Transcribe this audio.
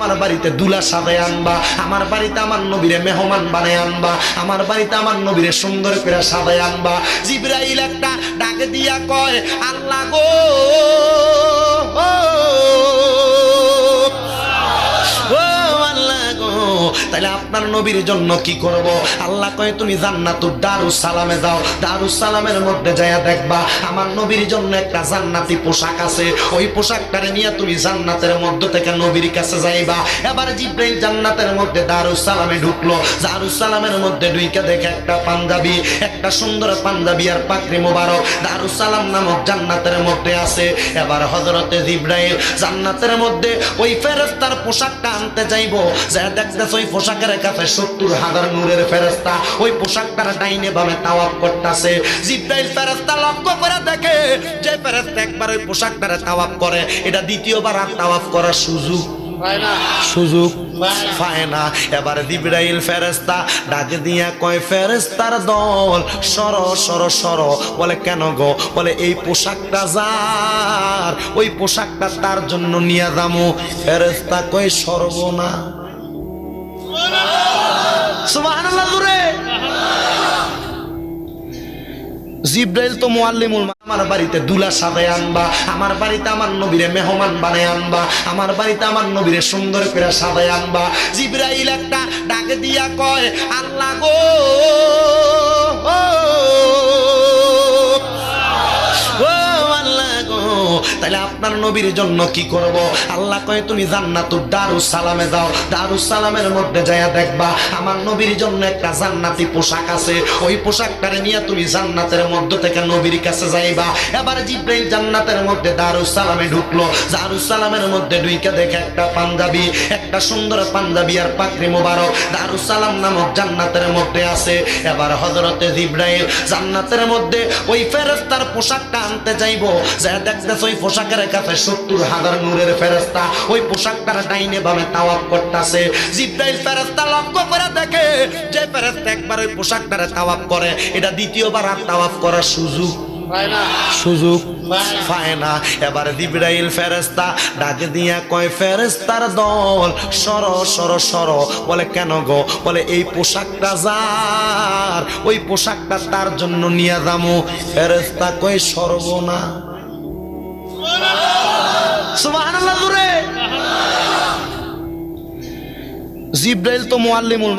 আমার বাড়িতে দুলা সাজায় আনবা, আমার বাড়িতে আমার নবীরে মেহমান বানায় আনবা, আমার বাড়িতে আমার নবীরে সুন্দর করে সাজায় আনবা। জিবরাইল একটা ডাকে দিয়া কয়, আল্লাহ গো তাহলে আপনার নবীর জন্য কি করব? আল্লাহ কয় তুমি জান্নাতুদ দারুস সালামে যাও, দারুস সালামের মধ্যে যায়া দেখবা আমার নবীর জন্য একটা জান্নাতি পোশাক আছে, ওই পোশাকটারে নিয়ে তুমি জান্নাতের মধ্যে থেকে নবীর কাছে যাইবা। এবার জিবরাইল জান্নাতের মধ্যে দারুস সালামে ঢুকলো, দারুস সালামের মধ্যে ঢুইকা দেখে একটা পাঞ্জাবি, একটা সুন্দর পাঞ্জাবি আর পাকড়ি মোবারক দারুস সালাম নামক জান্নাতের মধ্যে আছে। এবার হযরতে জিবরাইল জান্নাতের মধ্যে ওই ফেরেশতার পোশাকটা আনতে যাইবো, যা দেখতেছ ওই পোশাকের কাছে 70,000 নূরের ফেরেশতা ওই পোশাকটার ডাইনে বামে তাওয়াফ করতেছে। জিবরাইল ফেরেশতা লক্ষ্য করে দেখে যে ফেরেশতা একবার ওই পোশাকটারে তাওয়াফ করে, এটা দ্বিতীয়বার আর তাওয়াফ করার সুযোগ পায় না। এবার জিবরাইল ফেরেশতা ডাকে দিয়া কয়, ফেরেশতার দল সরো সরো সরো। বলে কেন গো? বলে এই পোশাকটা যার, ওই পোশাকটা তার জন্য নিয়ে যামু। ফেরেশতা কয় সরবো না। সুবহানাল্লাহ জোরে। জিবরাইল তো মুআল্লিমুল, আমার বাড়িতে দুলা সাজায় আনবা, আমার বাড়িতে আমার নবীরে মেহমান বানায় আনবা, আমার বাড়িতে আমার নবীরে সুন্দর করে সাজায় আনবা। জিবরাইল একটা ডাকে দিয়া কয়, আল্লাহ গো তাহলে আপনার নবীর জন্য কি করব? আল্লাহ কয় তুমি জান্নাতুদ দারুস সালামে যাও, দারুস সালামের মধ্যে যায়া দেখবা আমার নবীর জন্য একটা জান্নাতি পোশাক আছে, ওই পোশাকটারে নিয়ে তুমি জান্নাতের মধ্যে থেকে নবীর কাছে যাইবা। এবার জিবরাইল জান্নাতের মধ্যে দারুস সালামে ঢুকলো, দারুস সালামের মধ্যে ঢুইকা দেখে একটা পাঞ্জাবি, একটা সুন্দর পাঞ্জাবি আর পাকড়ি মোবারক দারুস সালাম নামক জান্নাতের মধ্যে আছে। এবার হযরতে জিবরাইল জান্নাতের মধ্যে ওই ফেরেশতার পোশাকটা আনতে যাইবো, যা দেখতেছ ওই পোশাকের কাছে 70,000 নূরের ফেরেশতা ওই পোশাকটার ডাইনে বামে তাওয়াফ করতেছে। জিবরাইল ফেরেশতা লক্ষ্য করে দেখে যে ফেরেশতা একবার ওই পোশাকটারে তাওয়াফ করে, এটা দ্বিতীয়বার আর তাওয়াফ করার সুযোগ পায় না। এবার জিবরাইল ফেরেশতা ডাকে দিয়া কয়, ফেরেশতার দল সরো সরো সরো। বলে কেন গো? বলে এই পোশাকটা যার, ওই পোশাকটা তার জন্য নিয়ে যামু। ফেরেশতা কয় সরবো না। সুবহানাল্লাহ জোরে। জিবরাইল তো মুআল্লিমুল